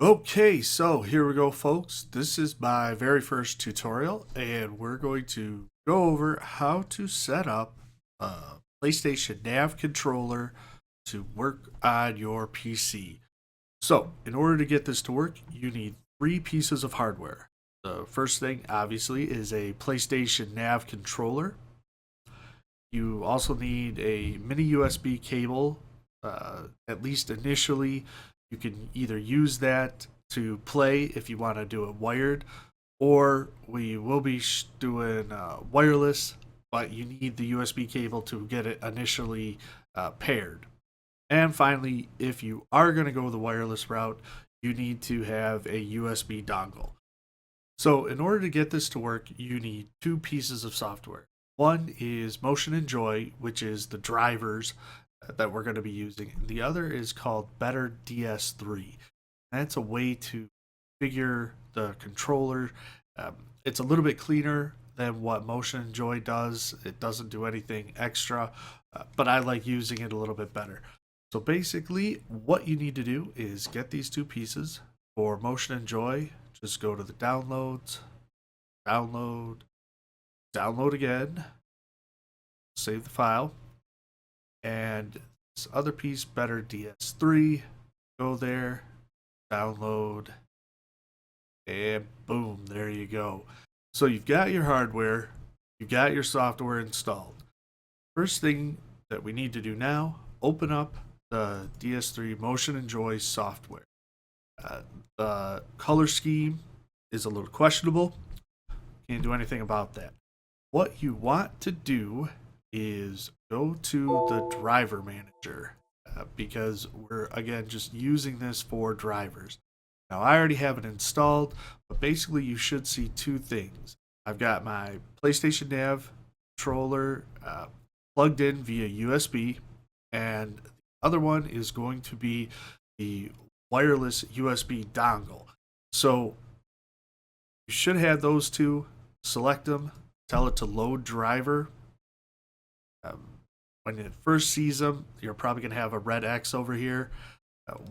Okay, so here we go, folks. This is my very first tutorial, and we're going to go over how to set up a PlayStation Nav controller to work on your PC. So, in order to get this to work, you need three pieces of hardware. The first thing, obviously, is a PlayStation Nav controller. You also need a mini USB cable. At least initially, you can either use that to play if you want to do it wired, or we will be doing wireless, but you need the USB cable to get it initially paired. And finally, if you are going to go the wireless route, you need to have a USB dongle. So, in order to get this to work, you need two pieces of software. One is Motion and Joy, which is the drivers that we're going to be using. The other is called Better DS3. That's a way to figure the controller. It's a little bit cleaner than what Motion and Joy does. It doesn't do anything extra, but I like using it a little bit better. So basically, what you need to do is get these two pieces. For Motion and Joy, just go to the downloads, download, download again, save the file, and this other piece, Better DS3, go there, download, and boom, there you go. So you've got your hardware, you've got your software installed. First thing that we need to do now, open up the DS3 Motion and Joy software. The color scheme is a little questionable. Can't do anything about that. What you want to do is go to the driver manager because we're again just using this for drivers. Now I already have it installed, but basically you should see two things. I've got my PlayStation Nav controller plugged in via USB, and the other one is going to be the wireless USB dongle. So you should have those two. Select them, tell it to load driver. When it first sees them, you're probably going to have a red X over here.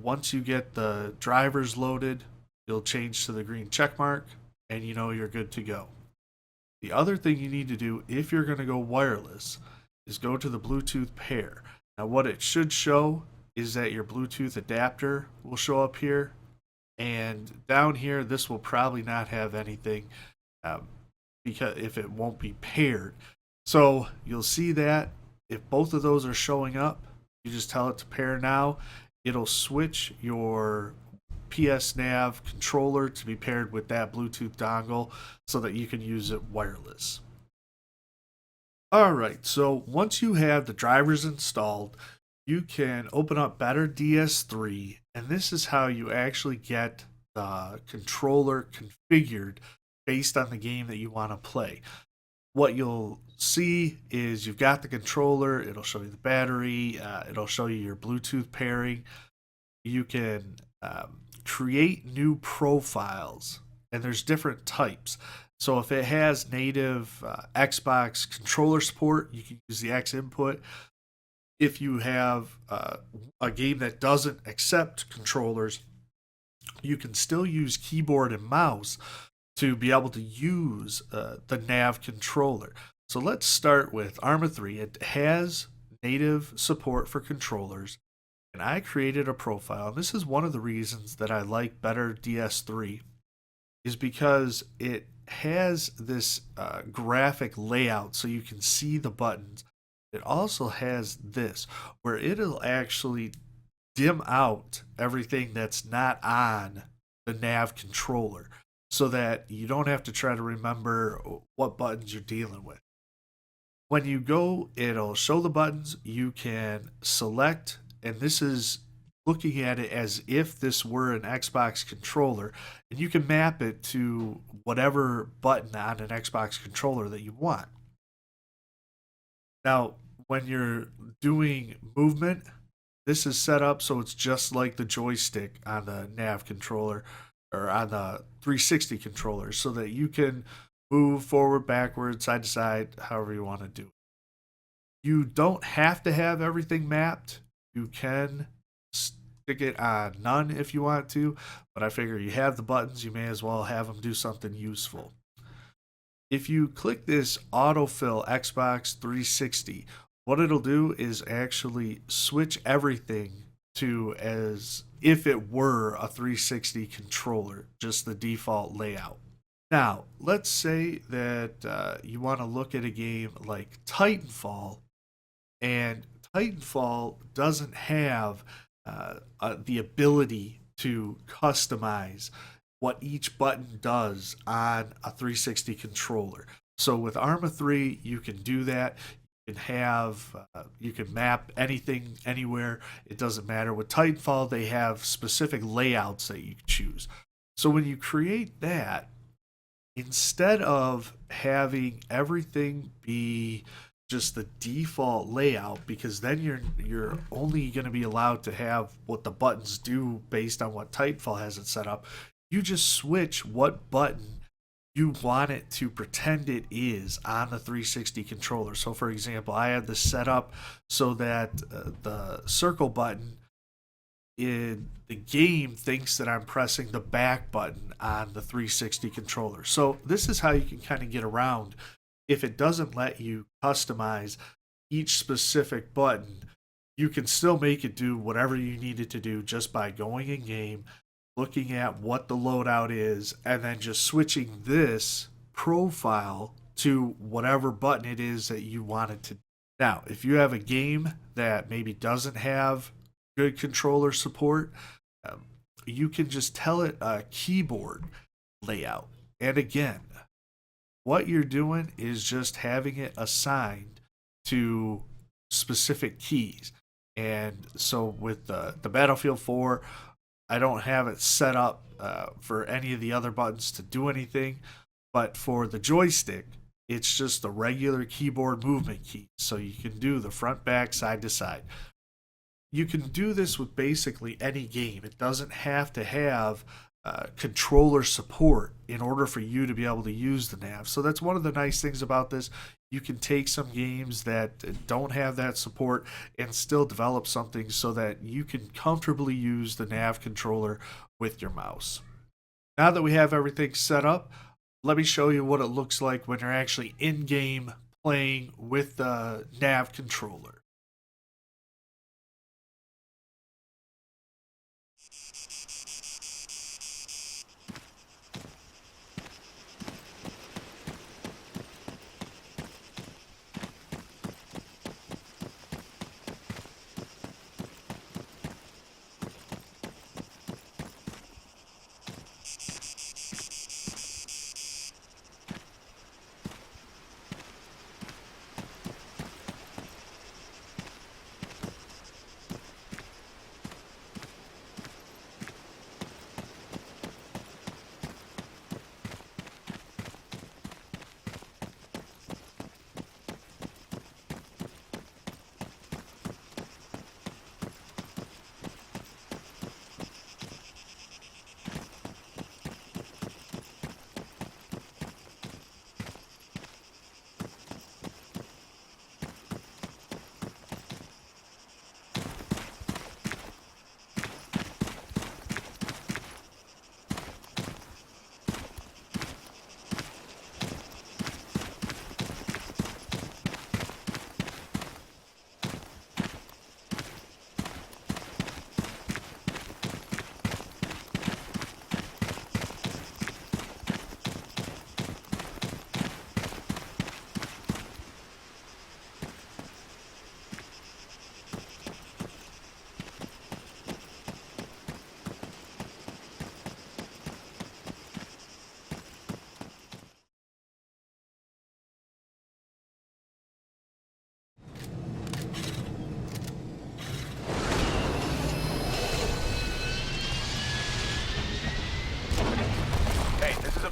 Once you get the drivers loaded, you'll change to the green check mark, and you know you're good to go. The other thing you need to do if you're going to go wireless is go to the Bluetooth pair. Now, what it should show is that your Bluetooth adapter will show up here, and down here, this will probably not have anything because if it won't be paired. So you'll see that if both of those are showing up, you just tell it to pair now. It'll switch your PS Nav controller to be paired with that Bluetooth dongle so that you can use it wireless. Alright, so once you have the drivers installed, you can open up Better DS3, and this is how you actually get the controller configured based on the game that you want to play. What you'll see is you've got the controller, it'll show you the battery, it'll show you your Bluetooth pairing. You can create new profiles, and there's different types. So if it has native Xbox controller support, you can use the X input. If you have a game that doesn't accept controllers, you can still use keyboard and mouse to be able to use the nav controller. So let's start with ArmA 3. It has native support for controllers, and I created a profile. And this is one of the reasons that I like Better DS3 is because it has this graphic layout so you can see the buttons. It also has this where it'll actually dim out everything that's not on the nav controller so that you don't have to try to remember what buttons you're dealing with. When you go, it'll show the buttons. You can select, and this is looking at it as if this were an Xbox controller, and you can map it to whatever button on an Xbox controller that you want. Now, when you're doing movement, this is set up so it's just like the joystick on the nav controller or on the 360 controller so that you can move forward, backward, side to side, however you want to do it. You don't have to have everything mapped. You can stick it on none if you want to, but I figure you have the buttons, you may as well have them do something useful. If you click this autofill Xbox 360, what it'll do is actually switch everything to as if it were a 360 controller, just the default layout. Now, let's say that you want to look at a game like Titanfall, and Titanfall doesn't have the ability to customize what each button does on a 360 controller. So with ArmA 3, you can do that. You can map anything anywhere. It doesn't matter. With Titanfall, they have specific layouts that you can choose. So when you create that, instead of having everything be just the default layout, because then you're only going to be allowed to have what the buttons do based on what Titanfall has it set up. You just switch what button you want it to pretend it is on the 360 controller. So for example, I had this set up so that the circle button in the game thinks that I'm pressing the back button on the 360 controller. So this is how you can kind of get around if it doesn't let you customize each specific button. You can still make it do whatever you need it to do just by going in game, looking at what the loadout is, and then just switching this profile to whatever button it is that you want it to do. Now, if you have a game that maybe doesn't have good controller support, you can just tell it a keyboard layout. And again, what you're doing is just having it assigned to specific keys. And so with the Battlefield 4, I don't have it set up for any of the other buttons to do anything, but for the joystick, it's just the regular keyboard movement key. So you can do the front, back, side to side. You can do this with basically any game. It doesn't have to have controller support in order for you to be able to use the nav. So that's one of the nice things about this. You can take some games that don't have that support and still develop something so that you can comfortably use the nav controller with your mouse. Now that we have everything set up, let me show you what it looks like when you're actually in game playing with the nav controller.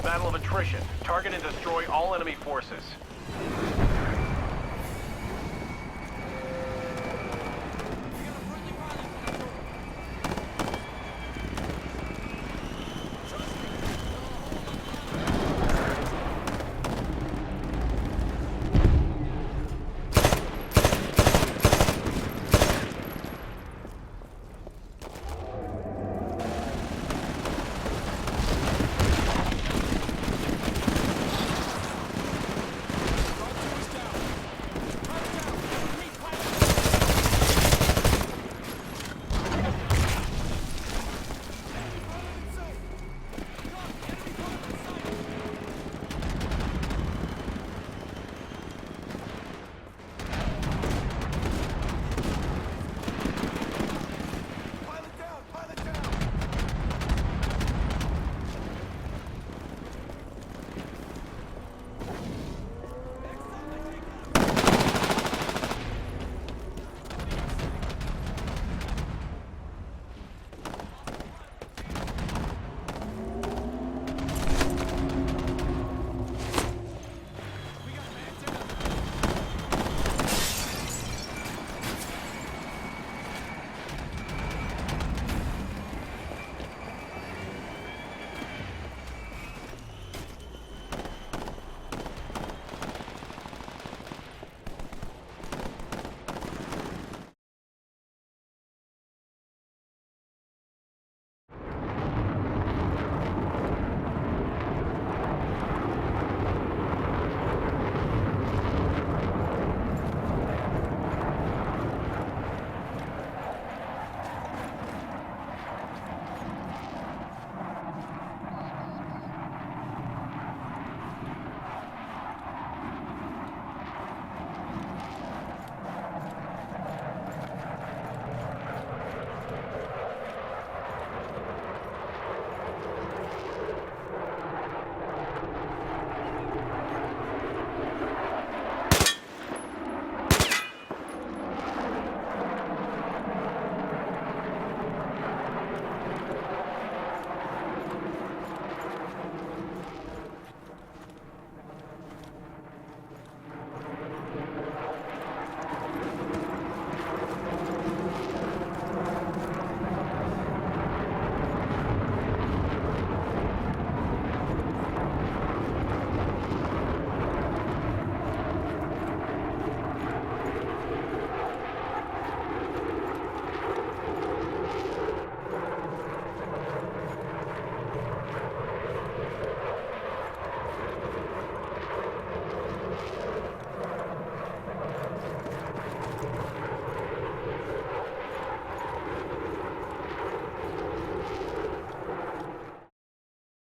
Battle of attrition. Target and destroy all enemy forces.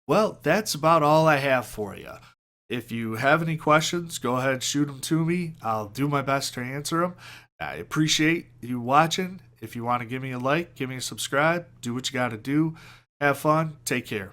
Well, that's about all I have for you. If you have any questions, go ahead and shoot them to me. I'll do my best to answer them. I appreciate you watching. If you want to give me a like, give me a subscribe, do what you got to do. Have fun. Take care.